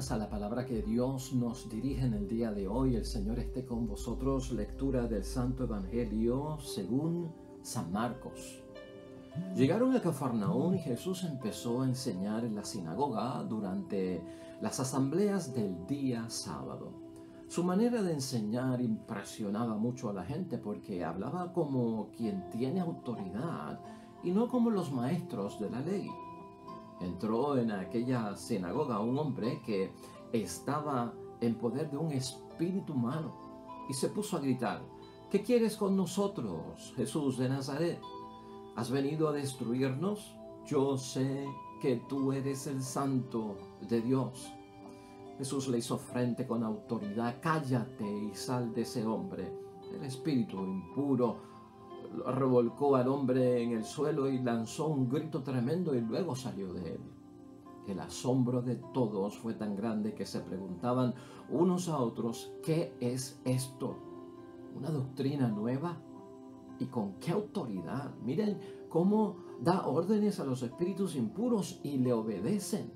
hermanas, a la palabra que Dios nos dirige en el día de hoy. El Señor esté con vosotros. Lectura del Santo Evangelio según San Marcos. Llegaron a Cafarnaúm y Jesús empezó a enseñar en la sinagoga durante las asambleas del día sábado. Su manera de enseñar impresionaba mucho a la gente porque hablaba como quien tiene autoridad y no como los maestros de la ley. Entró en aquella sinagoga un hombre que estaba en poder de un espíritu malo y se puso a gritar: ¿Qué quieres con nosotros, Jesús de Nazaret? ¿Has venido a destruirnos? Yo sé que tú eres el Santo de Dios. Jesús le hizo frente con autoridad: cállate y sal de ese hombre. El espíritu impuro revolcó al hombre en el suelo y lanzó un grito tremendo y luego salió de él. El asombro de todos fue tan grande que se preguntaban unos a otros: ¿qué es esto? ¿Una doctrina nueva? ¿Y con qué autoridad? Miren cómo da órdenes a los espíritus impuros y le obedecen.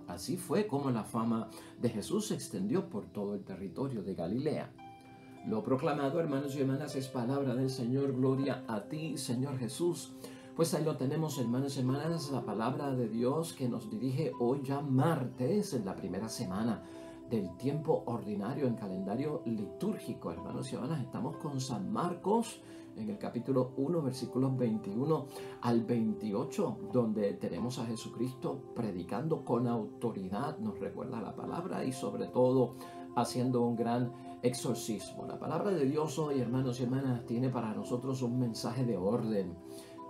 Así fue como la fama de Jesús se extendió por todo el territorio de Galilea. Lo proclamado, hermanos y hermanas, es palabra del Señor. Gloria a ti, Señor Jesús. Pues ahí lo tenemos, hermanos y hermanas, la palabra de Dios que nos dirige hoy ya martes, en la primera semana del tiempo ordinario en calendario litúrgico. Hermanos y hermanas, estamos con San Marcos en el capítulo 1, versículos 21 al 28, donde tenemos a Jesucristo predicando con autoridad, nos recuerda la palabra, y sobre todo haciendo un gran exorcismo. La palabra de Dios hoy, hermanos y hermanas, tiene para nosotros un mensaje de orden,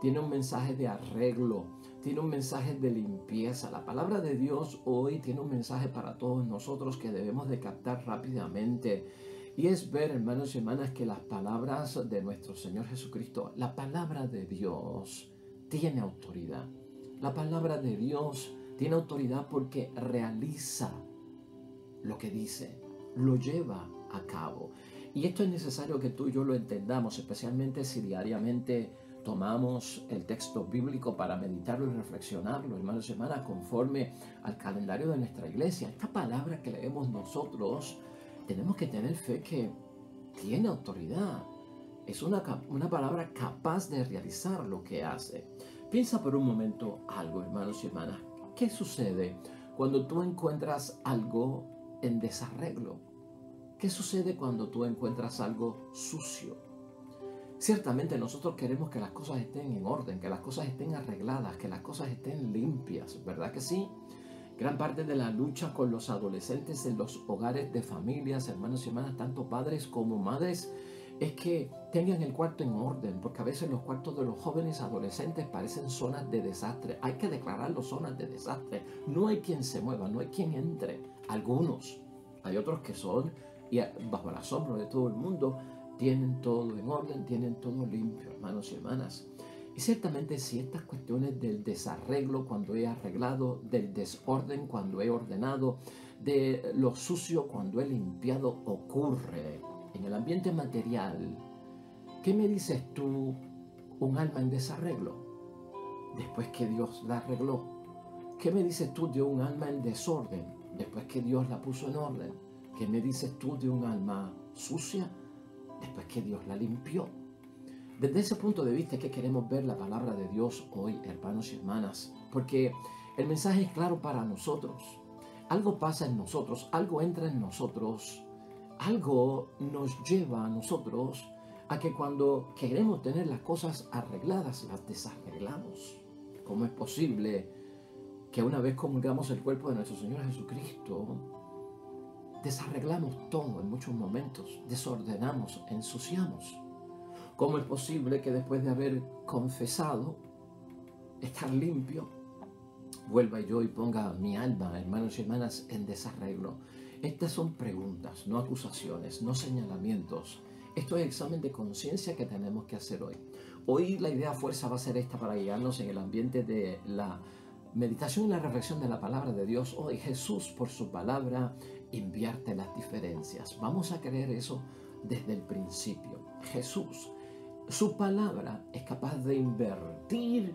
tiene un mensaje de arreglo, tiene un mensaje de limpieza. La palabra de Dios hoy tiene un mensaje para todos nosotros que debemos de captar rápidamente. Y es ver, hermanos y hermanas, que las palabras de nuestro Señor Jesucristo, la palabra de Dios tiene autoridad. La palabra de Dios tiene autoridad porque realiza lo que dice, lo lleva a cabo. Y esto es necesario que tú y yo lo entendamos, especialmente si diariamente tomamos el texto bíblico para meditarlo y reflexionarlo, hermanos y hermanas, conforme al calendario de nuestra iglesia. Esta palabra que leemos nosotros, tenemos que tener fe que tiene autoridad. Es una palabra capaz de realizar lo que hace. Piensa por un momento algo, hermanos y hermanas. ¿Qué sucede cuando tú encuentras algo en desarreglo? ¿Qué sucede cuando tú encuentras algo sucio? Ciertamente nosotros queremos que las cosas estén en orden, que las cosas estén arregladas, que las cosas estén limpias, ¿verdad que sí? Gran parte de la lucha con los adolescentes en los hogares de familias, hermanos y hermanas, tanto padres como madres, es que tengan el cuarto en orden, porque a veces los cuartos de los jóvenes adolescentes parecen zonas de desastre. Hay que declararlos zonas de desastre. No hay quien se mueva, no hay quien entre. Algunos, hay otros que son, y bajo el asombro de todo el mundo, tienen todo en orden, tienen todo limpio, hermanos y hermanas. Y ciertamente si estas cuestiones del desarreglo cuando he arreglado, del desorden cuando he ordenado, de lo sucio cuando he limpiado ocurre en el ambiente material, ¿qué me dices tú un alma en desarreglo? Después que Dios la arregló. ¿Qué me dices tú de un alma en desorden? Después que Dios la puso en orden. ¿Qué me dices tú de un alma sucia? Después que Dios la limpió. Desde ese punto de vista es que queremos ver la palabra de Dios hoy, hermanos y hermanas, porque el mensaje es claro para nosotros. Algo pasa en nosotros, algo entra en nosotros, algo nos lleva a nosotros a que cuando queremos tener las cosas arregladas, las desarreglamos. ¿Cómo es posible que una vez comulgamos el cuerpo de nuestro Señor Jesucristo, desarreglamos todo en muchos momentos, desordenamos, ensuciamos? ¿Cómo es posible que después de haber confesado, estar limpio, vuelva yo y ponga mi alma, hermanos y hermanas, en desarreglo? Estas son preguntas, no acusaciones, no señalamientos. Esto es examen de conciencia que tenemos que hacer hoy. Hoy la idea fuerza va a ser esta para guiarnos en el ambiente de la meditación y la reflexión de la palabra de Dios. Hoy Jesús, por su palabra, invierte las diferencias. Vamos a creer eso desde el principio. Jesús, su palabra es capaz de invertir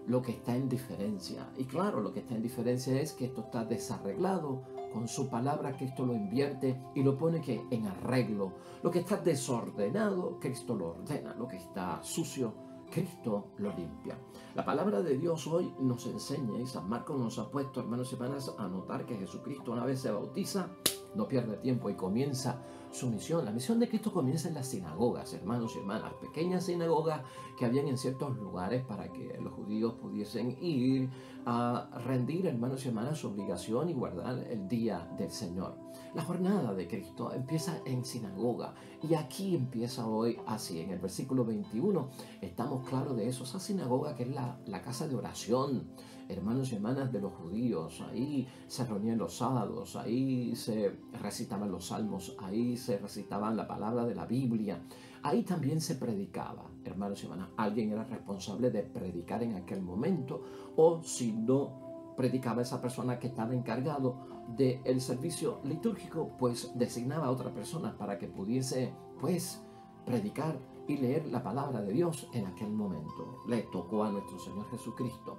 lo que está en diferencia. Y claro, lo que está en diferencia es que esto está desarreglado. Con su palabra Cristo lo invierte y lo pone que en arreglo. Lo que está desordenado, Cristo lo ordena. Lo que está sucio, Cristo lo limpia. La palabra de Dios hoy nos enseña, y San Marcos nos ha puesto, hermanos y hermanas, a notar que Jesucristo, una vez se bautiza, no pierde tiempo y comienza su misión. La misión de Cristo comienza en las sinagogas, hermanos y hermanas, pequeñas sinagogas que habían en ciertos lugares para que los judíos pudiesen ir a rendir, hermanos y hermanas, su obligación y guardar el día del Señor. La jornada de Cristo empieza en sinagoga y aquí empieza hoy así. En el versículo 21 estamos claros de eso. Esa sinagoga que es la casa de oración, hermanos y hermanas, de los judíos. Ahí se reunían los sábados, ahí se recitaban los salmos, ahí se recitaban la palabra de la Biblia. Ahí también se predicaba, hermanos y hermanas. Alguien era responsable de predicar en aquel momento, o si no predicaba esa persona que estaba encargado del servicio litúrgico, pues designaba a otra persona para que pudiese, pues, predicar y leer la palabra de Dios en aquel momento. Le tocó a nuestro Señor Jesucristo.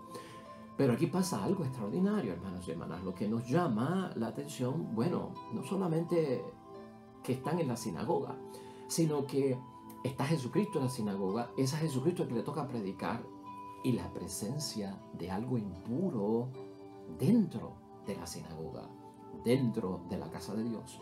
Pero aquí pasa algo extraordinario, hermanos y hermanas. Lo que nos llama la atención, bueno, no solamente que están en la sinagoga, sino que está Jesucristo en la sinagoga, es a Jesucristo que le toca predicar, y la presencia de algo impuro dentro de la sinagoga, dentro de la casa de Dios.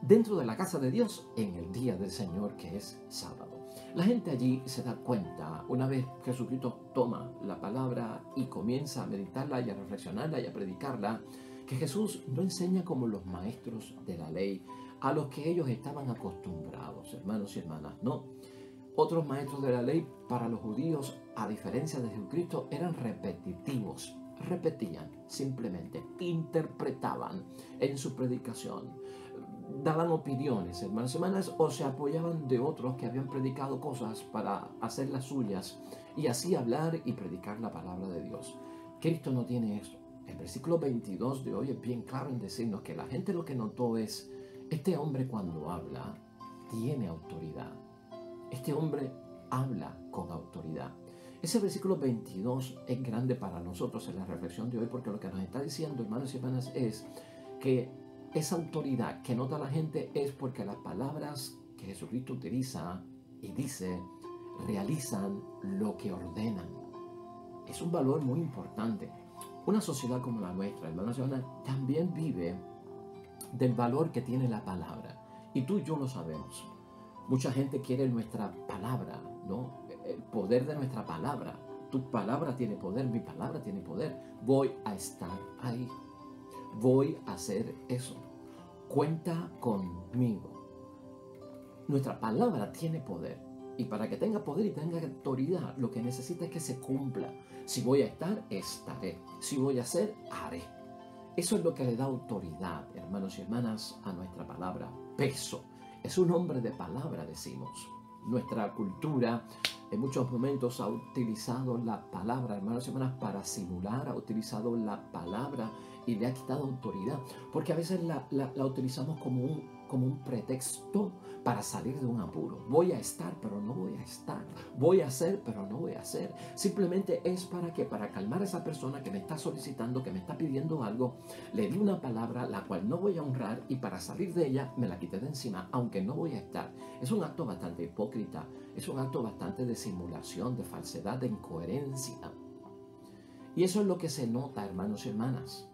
Dentro de la casa de Dios en el día del Señor, que es sábado. La gente allí se da cuenta, una vez Jesucristo toma la palabra y comienza a meditarla y a reflexionarla y a predicarla, que Jesús no enseña como los maestros de la ley, a los que ellos estaban acostumbrados, hermanos y hermanas, no. Otros maestros de la ley para los judíos, a diferencia de Jesucristo, eran repetitivos. Repetían, simplemente, interpretaban en su predicación, daban opiniones, hermanos y hermanas, o se apoyaban de otros que habían predicado cosas para hacer las suyas y así hablar y predicar la palabra de Dios. Cristo no tiene eso. El versículo 22 de hoy es bien claro en decirnos que la gente lo que notó es, este hombre cuando habla tiene autoridad. Este hombre habla con autoridad. Ese versículo 22 es grande para nosotros en la reflexión de hoy, porque lo que nos está diciendo, hermanos y hermanas, es que esa autoridad que nota la gente es porque las palabras que Jesucristo utiliza y dice realizan lo que ordenan. Es un valor muy importante. Una sociedad como la nuestra, hermanos y hermanas, también vive del valor que tiene la palabra. Y tú y yo lo sabemos. Mucha gente quiere nuestra palabra, ¿no? El poder de nuestra palabra. Tu palabra tiene poder, mi palabra tiene poder. Voy a estar ahí. Voy a hacer eso. Cuenta conmigo. Nuestra palabra tiene poder. Y para que tenga poder y tenga autoridad, lo que necesita es que se cumpla. Si voy a estar, estaré. Si voy a hacer, haré. Eso es lo que le da autoridad, hermanos y hermanas, a nuestra palabra. Peso. Es un hombre de palabra, decimos. Nuestra cultura en muchos momentos ha utilizado la palabra, hermanos y hermanas, para simular, ha utilizado la palabra y le ha quitado autoridad, porque a veces la utilizamos como un pretexto para salir de un apuro. Voy a estar, pero no voy a estar. Voy a hacer, pero no voy a hacer. Simplemente es para que, para calmar a esa persona que me está solicitando, que me está pidiendo algo, le di una palabra la cual no voy a honrar y para salir de ella me la quité de encima, aunque no voy a estar. Es un acto bastante hipócrita, es un acto bastante de simulación, de falsedad, de incoherencia. Y eso es lo que se nota, hermanos y hermanas,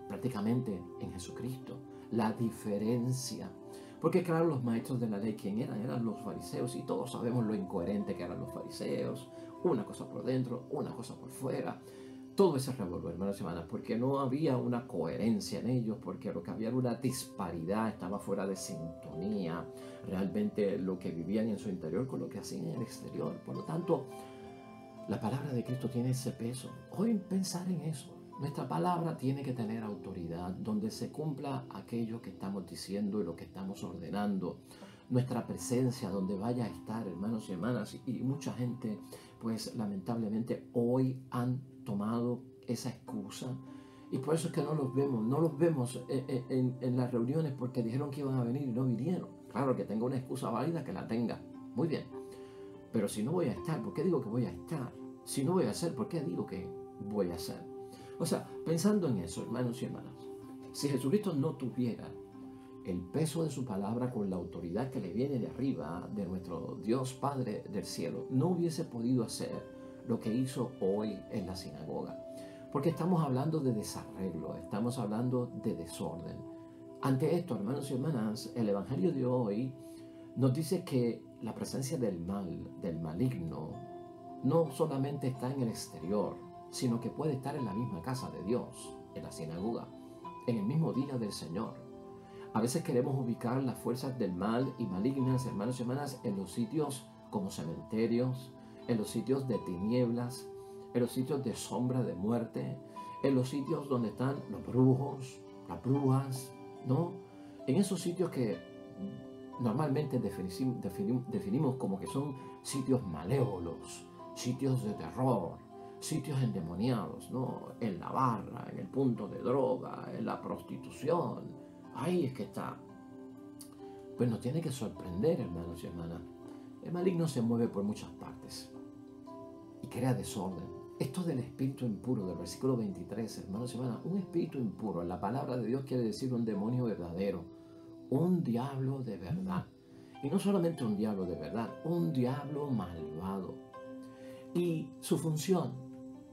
prácticamente en Jesucristo. La diferencia. Porque claro, los maestros de la ley, ¿quién eran? Eran los fariseos, y todos sabemos lo incoherente que eran los fariseos. Una cosa por dentro, una cosa por fuera. Todo ese revolver, hermanos y hermanas, porque no había una coherencia en ellos, porque lo que había era una disparidad, estaba fuera de sintonía, realmente lo que vivían en su interior con lo que hacían en el exterior. Por lo tanto, la palabra de Cristo tiene ese peso. Hoy pensar en eso. Nuestra palabra tiene que tener autoridad, donde se cumpla aquello que estamos diciendo y lo que estamos ordenando. Nuestra presencia, donde vaya a estar, hermanos y hermanas. Y mucha gente, pues lamentablemente, hoy han tomado esa excusa. Y por eso es que no los vemos en las reuniones, porque dijeron que iban a venir y no vinieron. Claro, que tenga una excusa válida, que la tenga. Muy bien. Pero si no voy a estar, ¿por qué digo que voy a estar? Si no voy a hacer, ¿por qué digo que voy a hacer? O sea, pensando en eso, hermanos y hermanas, si Jesucristo no tuviera el peso de su palabra con la autoridad que le viene de arriba, de nuestro Dios Padre del cielo, no hubiese podido hacer lo que hizo hoy en la sinagoga. Porque estamos hablando de desarreglo, estamos hablando de desorden. Ante esto, hermanos y hermanas, el Evangelio de hoy nos dice que la presencia del mal, del maligno, no solamente está en el exterior, sino que puede estar en la misma casa de Dios, en la sinagoga, en el mismo día del Señor. A veces queremos ubicar las fuerzas del mal y malignas, hermanos y hermanas, en los sitios como cementerios, en los sitios de tinieblas, en los sitios de sombra de muerte, en los sitios donde están los brujos, las brujas, ¿no? En esos sitios que normalmente definimos como que son sitios malévolos, sitios de terror, sitios endemoniados, ¿no? En la barra, en el punto de droga, en la prostitución. Ahí es que está. Pues nos tiene que sorprender, hermanos y hermanas. El maligno se mueve por muchas partes y crea desorden. Esto del espíritu impuro, del versículo 23, hermanos y hermanas, un espíritu impuro, en la palabra de Dios quiere decir un demonio verdadero, un diablo de verdad. Y no solamente un diablo de verdad, un diablo malvado. Y su función,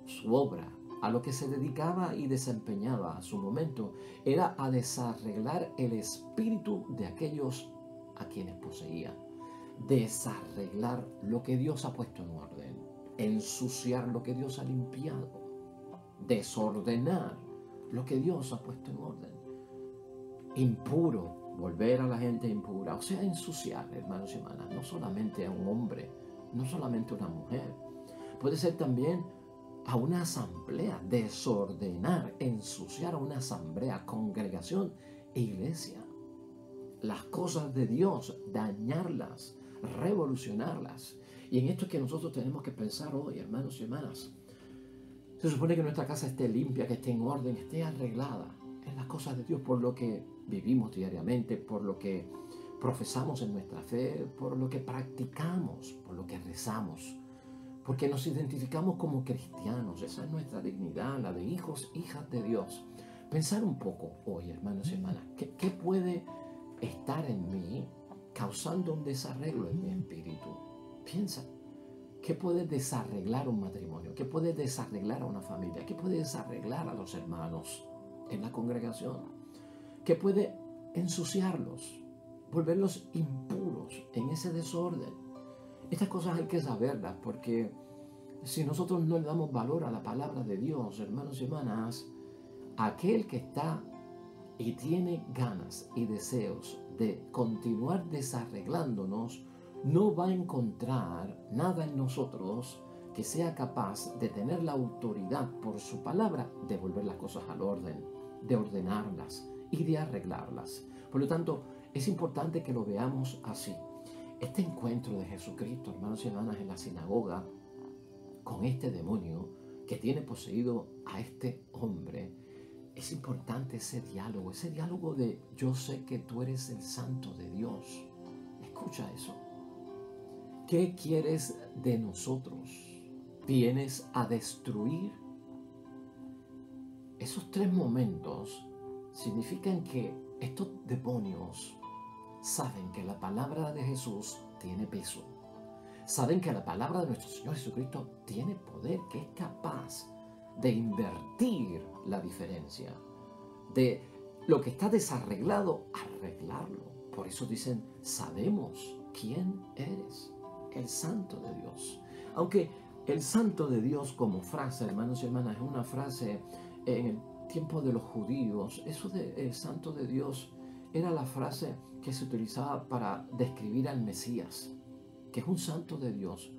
su obra, a lo que se dedicaba y desempeñaba a su momento, era a desarreglar el espíritu de aquellos a quienes poseía. Desarreglar lo que Dios ha puesto en orden, ensuciar lo que Dios ha limpiado, desordenar lo que Dios ha puesto en orden. Impuro, volver a la gente impura, o sea, ensuciar, hermanos y hermanas, no solamente a un hombre, no solamente a una mujer, puede ser también a una asamblea, desordenar, ensuciar a una asamblea, congregación e iglesia. Las cosas de Dios, dañarlas, revolucionarlas. Y en esto es que nosotros tenemos que pensar hoy, hermanos y hermanas. Se supone que nuestra casa esté limpia, que esté en orden, esté arreglada en las cosas de Dios, por lo que vivimos diariamente, por lo que profesamos en nuestra fe, por lo que practicamos, por lo que rezamos, porque nos identificamos como cristianos. Esa es nuestra dignidad, la de hijos, hijas de Dios. Pensar un poco hoy, hermanos y hermanas, ¿qué puede estar en mí causando un desarreglo en mi espíritu? Piensa, ¿qué puede desarreglar un matrimonio? ¿Qué puede desarreglar a una familia? ¿Qué puede desarreglar a los hermanos en la congregación? ¿Qué puede ensuciarlos, volverlos impuros en ese desorden? Estas cosas hay que saberlas, porque si nosotros no le damos valor a la palabra de Dios, hermanos y hermanas, aquel que está y tiene ganas y deseos de continuar desarreglándonos, no va a encontrar nada en nosotros que sea capaz de tener la autoridad por su palabra de volver las cosas al orden, de ordenarlas y de arreglarlas. Por lo tanto, es importante que lo veamos así. Este encuentro de Jesucristo, hermanos y hermanas, en la sinagoga, con este demonio que tiene poseído a este hombre, es importante ese diálogo de yo sé que tú eres el Santo de Dios. Escucha eso. ¿Qué quieres de nosotros? ¿Vienes a destruir? Esos tres momentos significan que estos demonios saben que la palabra de Jesús tiene peso. Saben que la palabra de nuestro Señor Jesucristo tiene poder, que es capaz de invertir la diferencia, de lo que está desarreglado, arreglarlo. Por eso dicen, sabemos quién eres, el Santo de Dios. Aunque el Santo de Dios como frase, hermanos y hermanas, es una frase en el tiempo de los judíos. Eso de el Santo de Dios era la frase que se utilizaba para describir al Mesías, que es un santo de Dios.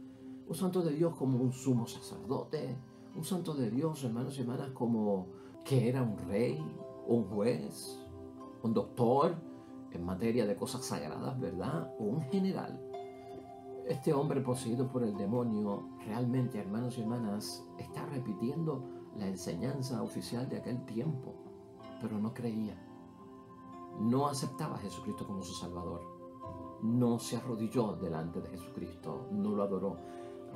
Un santo de Dios como un sumo sacerdote, un santo de Dios, hermanos y hermanas, como que era un rey, un juez, un doctor en materia de cosas sagradas, ¿verdad? O un general. Este hombre poseído por el demonio realmente, hermanos y hermanas, está repitiendo la enseñanza oficial de aquel tiempo, pero no creía. No aceptaba a Jesucristo como su Salvador. No se arrodilló delante de Jesucristo, no lo adoró.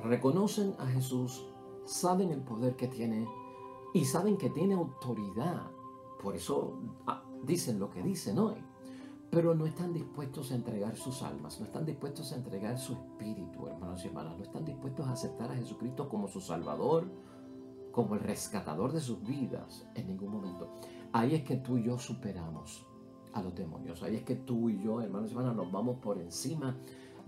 Reconocen a Jesús saben el poder que tiene y saben que tiene autoridad. Por eso dicen lo que dicen hoy. Pero no están dispuestos a entregar sus almas, no están dispuestos a entregar su espíritu, hermanos y hermanas. No están dispuestos a aceptar a Jesucristo como su Salvador, como el rescatador de sus vidas en ningún momento. Ahí es que tú y yo superamos a los demonios. Ahí es que tú y yo, hermanos y hermanas, nos vamos por encima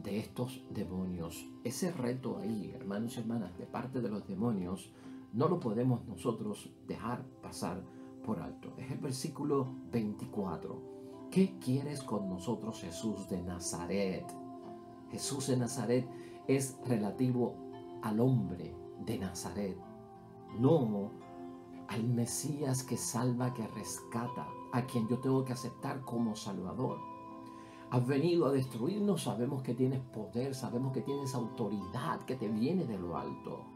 de estos demonios. Ese reto ahí, hermanos y hermanas, de parte de los demonios, no lo podemos nosotros dejar pasar por alto. Es el versículo 24. ¿Qué quieres con nosotros, Jesús de Nazaret? Jesús de Nazaret es relativo al hombre de Nazaret, no al Mesías que salva, que rescata, a quien yo tengo que aceptar como Salvador. Has venido a destruirnos, sabemos que tienes poder, sabemos que tienes autoridad que te viene de lo alto.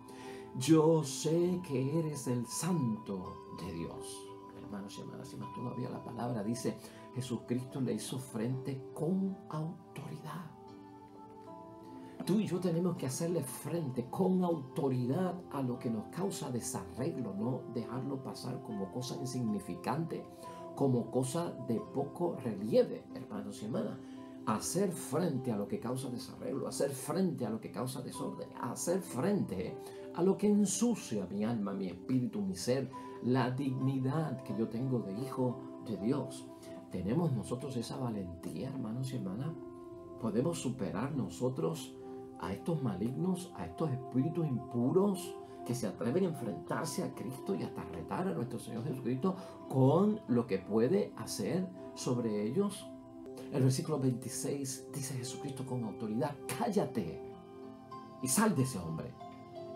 Yo sé que eres el Santo de Dios. Hermanos y hermanas, y más todavía la palabra dice, Jesucristo le hizo frente con autoridad. Tú y yo tenemos que hacerle frente con autoridad a lo que nos causa desarreglo, no dejarlo pasar como cosa insignificante, como cosa de poco relieve, hermanos y hermanas. Hacer frente a lo que causa desarreglo, hacer frente a lo que causa desorden, hacer frente a lo que ensucia mi alma, mi espíritu, mi ser, la dignidad que yo tengo de hijo de Dios. ¿Tenemos nosotros esa valentía, hermanos y hermanas? ¿Podemos superar nosotros a estos malignos, a estos espíritus impuros que se atreven a enfrentarse a Cristo y hasta retar a nuestro Señor Jesucristo con lo que puede hacer sobre ellos? El versículo 26 dice Jesucristo con autoridad, cállate y sal de ese hombre.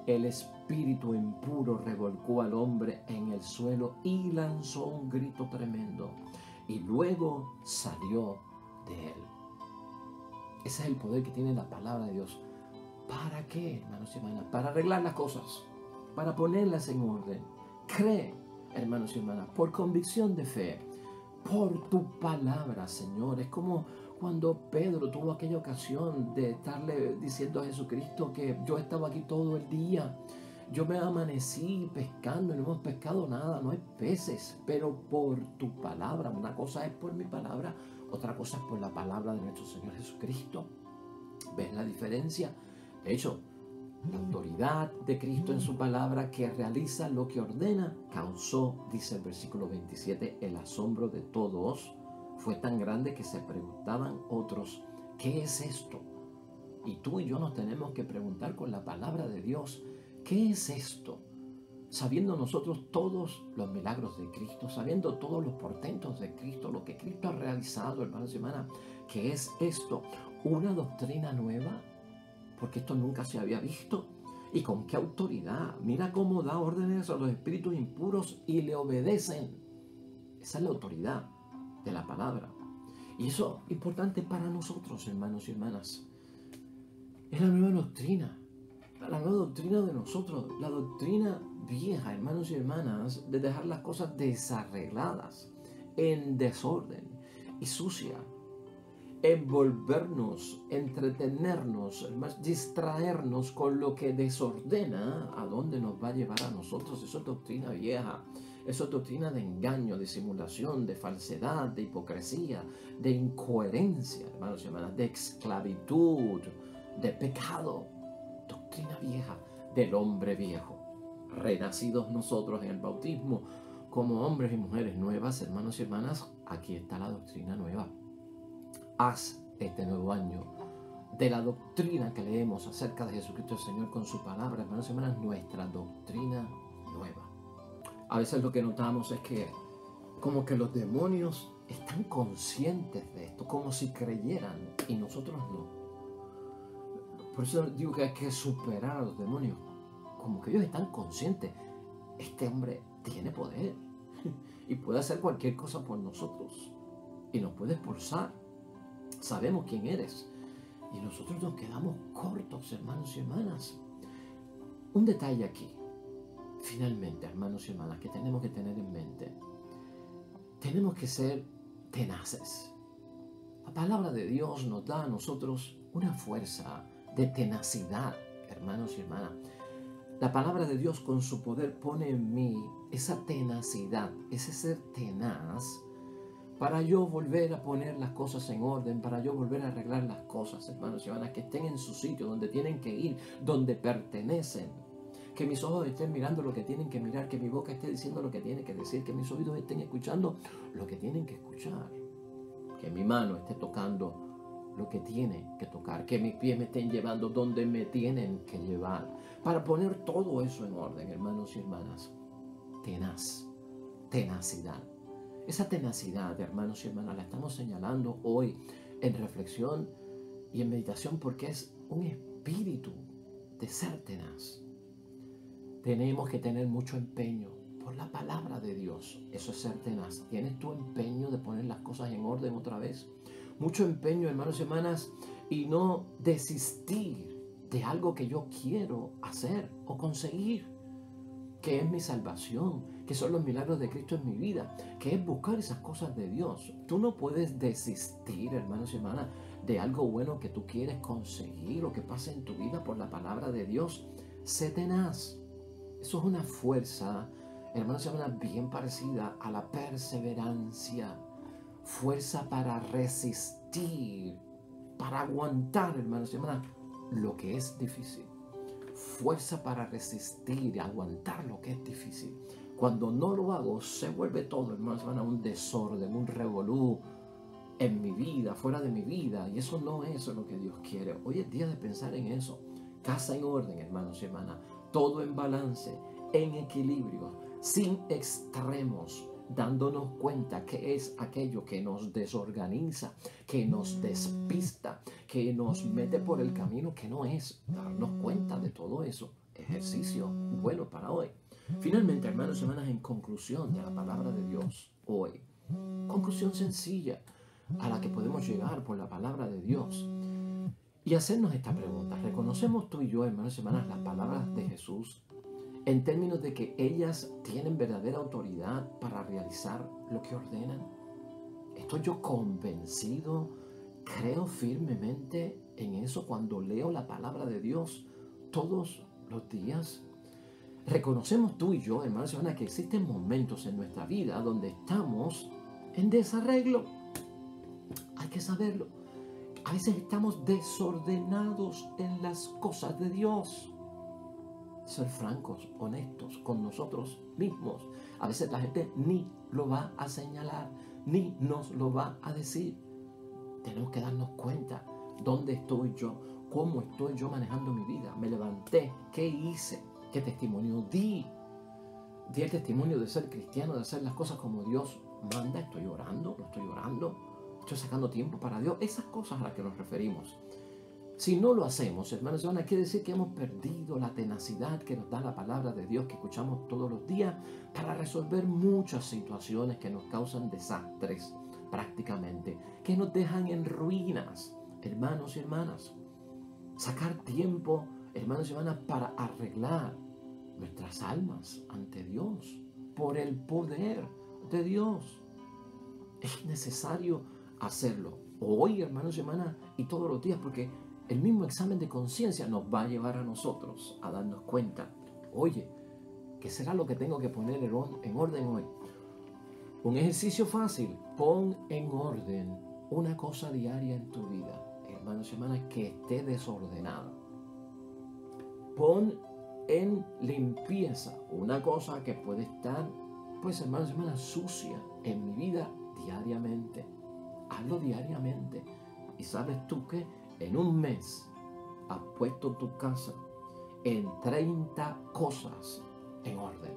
El espíritu impuro revolcó al hombre en el suelo y lanzó un grito tremendo y luego salió de él. Ese es el poder que tiene la palabra de Dios. ¿Para qué, hermanos y hermanas? Para arreglar las cosas, para ponerlas en orden. Cree, hermanos y hermanas, por convicción de fe, por tu palabra, Señor. Es como cuando Pedro tuvo aquella ocasión de estarle diciendo a Jesucristo que yo estaba aquí todo el día. Yo me amanecí pescando y no hemos pescado nada, no hay peces, pero por tu palabra. Una cosa es por mi palabra, otra cosa es por la palabra de nuestro Señor Jesucristo. ¿Ves la diferencia? De hecho, la autoridad de Cristo en su palabra que realiza lo que ordena causó, dice el versículo 27, el asombro de todos. Fue tan grande que se preguntaban otros, ¿qué es esto? Y tú y yo nos tenemos que preguntar con la palabra de Dios, ¿qué es esto? Sabiendo nosotros todos los milagros de Cristo, sabiendo todos los portentos de Cristo, lo que Cristo ha realizado, hermanos y hermanas, ¿qué es esto? ¿Una doctrina nueva? Porque esto nunca se había visto. ¿Y con qué autoridad? Mira cómo da órdenes a los espíritus impuros y le obedecen. Esa es la autoridad de la palabra. Y eso es importante para nosotros, hermanos y hermanas. Es la nueva doctrina. La nueva doctrina de nosotros. La doctrina vieja, hermanos y hermanas, de dejar las cosas desarregladas, en desorden y sucia. Envolvernos, entretenernos, distraernos con lo que desordena, ¿a dónde nos va a llevar a nosotros? Eso es doctrina vieja, eso es doctrina de engaño, de simulación, de falsedad, de hipocresía, de incoherencia, hermanos y hermanas, de esclavitud, de pecado. Doctrina vieja del hombre viejo. Renacidos nosotros en el bautismo como hombres y mujeres nuevas, hermanos y hermanas, aquí está la doctrina nueva. Haz este nuevo año de la doctrina que leemos acerca de Jesucristo el Señor con su palabra, hermanos y hermanas, nuestra doctrina nueva. A veces lo que notamos es que como que los demonios están conscientes de esto, como si creyeran, y nosotros no. Por eso digo que hay que superar a los demonios, como que ellos están conscientes. Este hombre tiene poder y puede hacer cualquier cosa por nosotros y nos puede expulsar. Sabemos quién eres y nosotros nos quedamos cortos, hermanos y hermanas. Un detalle aquí, finalmente, hermanos y hermanas, que tenemos que tener en mente. Tenemos que ser tenaces. La palabra de Dios nos da a nosotros una fuerza de tenacidad, hermanos y hermanas. La palabra de Dios con su poder pone en mí esa tenacidad, ese ser tenaz, para yo volver a poner las cosas en orden, para yo volver a arreglar las cosas, hermanos y hermanas, que estén en su sitio, donde tienen que ir, donde pertenecen. Que mis ojos estén mirando lo que tienen que mirar, que mi boca esté diciendo lo que tiene que decir, que mis oídos estén escuchando lo que tienen que escuchar, que mi mano esté tocando lo que tiene que tocar, que mis pies me estén llevando donde me tienen que llevar, para poner todo eso en orden, hermanos y hermanas. Tenacidad. Esa tenacidad, hermanos y hermanas, la estamos señalando hoy en reflexión y en meditación porque es un espíritu de ser tenaz. Tenemos que tener mucho empeño por la palabra de Dios. Eso es ser tenaz. ¿Tienes tu empeño de poner las cosas en orden otra vez? Mucho empeño, hermanos y hermanas, y no desistir de algo que yo quiero hacer o conseguir, que es mi salvación, que son los milagros de Cristo en mi vida, que es buscar esas cosas de Dios. Tú no puedes desistir, hermanos y hermanas, de algo bueno que tú quieres conseguir o que pase en tu vida por la palabra de Dios. Sé tenaz. Eso es una fuerza, hermanos y hermanas, bien parecida a la perseverancia. Fuerza para resistir, para aguantar, hermanos y hermanas, lo que es difícil. Fuerza para resistir y aguantar lo que es difícil. Cuando no lo hago, se vuelve todo, hermanos y hermanas, un desorden, un revolú en mi vida, fuera de mi vida. Y eso no es lo que Dios quiere. Hoy es día de pensar en eso. Casa en orden, hermanos y hermanas. Todo en balance, en equilibrio, sin extremos, dándonos cuenta que es aquello que nos desorganiza, que nos despista, que nos mete por el camino que no es. Darnos cuenta de todo eso. Ejercicio bueno para hoy. Finalmente, hermanos y hermanas, en conclusión de la palabra de Dios hoy, conclusión sencilla a la que podemos llegar por la palabra de Dios y hacernos esta pregunta. ¿Reconocemos tú y yo, hermanos y hermanas, las palabras de Jesús en términos de que ellas tienen verdadera autoridad para realizar lo que ordenan? ¿Estoy yo convencido? ¿Creo firmemente en eso cuando leo la palabra de Dios todos los días? Reconocemos tú y yo, hermanos y hermanas, que existen momentos en nuestra vida donde estamos en desarreglo. Hay que saberlo. A veces estamos desordenados en las cosas de Dios. Ser francos, honestos con nosotros mismos. A veces la gente ni lo va a señalar, ni nos lo va a decir. Tenemos que darnos cuenta dónde estoy yo, cómo estoy yo manejando mi vida. Me levanté, ¿qué hice? ¿Qué testimonio di? Di el testimonio de ser cristiano, de hacer las cosas como Dios manda. ¿Estoy orando? ¿No estoy orando? ¿Estoy sacando tiempo para Dios? Esas cosas a las que nos referimos. Si no lo hacemos, hermanos y hermanas, quiere decir que hemos perdido la tenacidad que nos da la palabra de Dios que escuchamos todos los días para resolver muchas situaciones que nos causan desastres prácticamente, que nos dejan en ruinas, hermanos y hermanas. Sacar tiempo, hermanos y hermanas, para arreglar nuestras almas ante Dios por el poder de Dios. Es necesario hacerlo hoy, hermanos y hermanas, y todos los días, porque el mismo examen de conciencia nos va a llevar a nosotros a darnos cuenta, oye, ¿qué será lo que tengo que poner en orden hoy? Un ejercicio fácil, pon en orden una cosa diaria en tu vida, hermanos y hermanas, que esté desordenada. Pon en limpieza una cosa que puede estar, pues, hermanos y hermanas, sucia en mi vida diariamente. Hazlo diariamente. Y sabes tú que en un mes has puesto tu casa en 30 cosas en orden.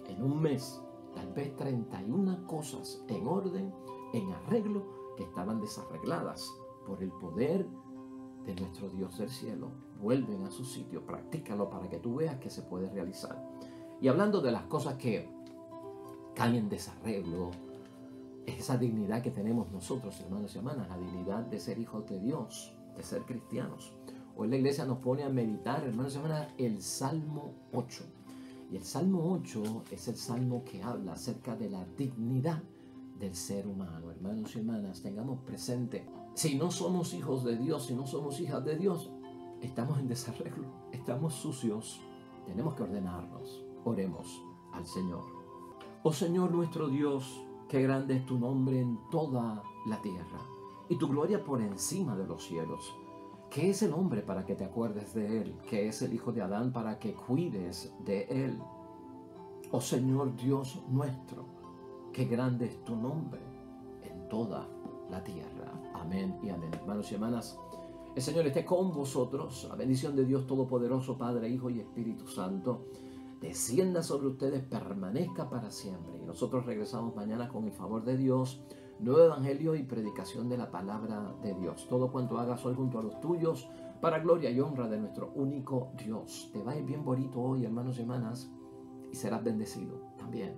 En un mes, tal vez 31 cosas en orden, en arreglo, que estaban desarregladas por el poder de nuestro Dios del cielo. Vuelven a su sitio, practícalo para que tú veas que se puede realizar. Y hablando de las cosas que caen en desarreglo, esa dignidad que tenemos nosotros, hermanos y hermanas, la dignidad de ser hijos de Dios, de ser cristianos. Hoy la iglesia nos pone a meditar, hermanos y hermanas, el Salmo 8. Y el Salmo 8 es el salmo que habla acerca de la dignidad del ser humano. Hermanos y hermanas, tengamos presente, si no somos hijos de Dios, si no somos hijas de Dios, estamos en desarreglo, estamos sucios, tenemos que ordenarnos. Oremos al Señor. Oh Señor nuestro Dios, qué grande es tu nombre en toda la tierra y tu gloria por encima de los cielos. ¿Qué es el hombre para que te acuerdes de él? ¿Qué es el hijo de Adán para que cuides de él? Oh Señor Dios nuestro, qué grande es tu nombre en toda la tierra. Amén y amén. Hermanos y hermanas, el Señor esté con vosotros. La bendición de Dios Todopoderoso, Padre, Hijo y Espíritu Santo, descienda sobre ustedes, permanezca para siempre. Y nosotros regresamos mañana con el favor de Dios, nuevo evangelio y predicación de la palabra de Dios. Todo cuanto hagas hoy junto a los tuyos, para gloria y honra de nuestro único Dios. Te va a ir bien bonito hoy, hermanos y hermanas, y serás bendecido también.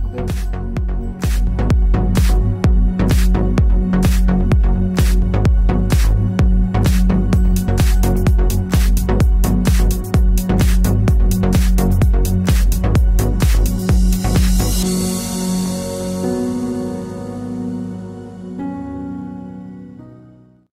Nos vemos.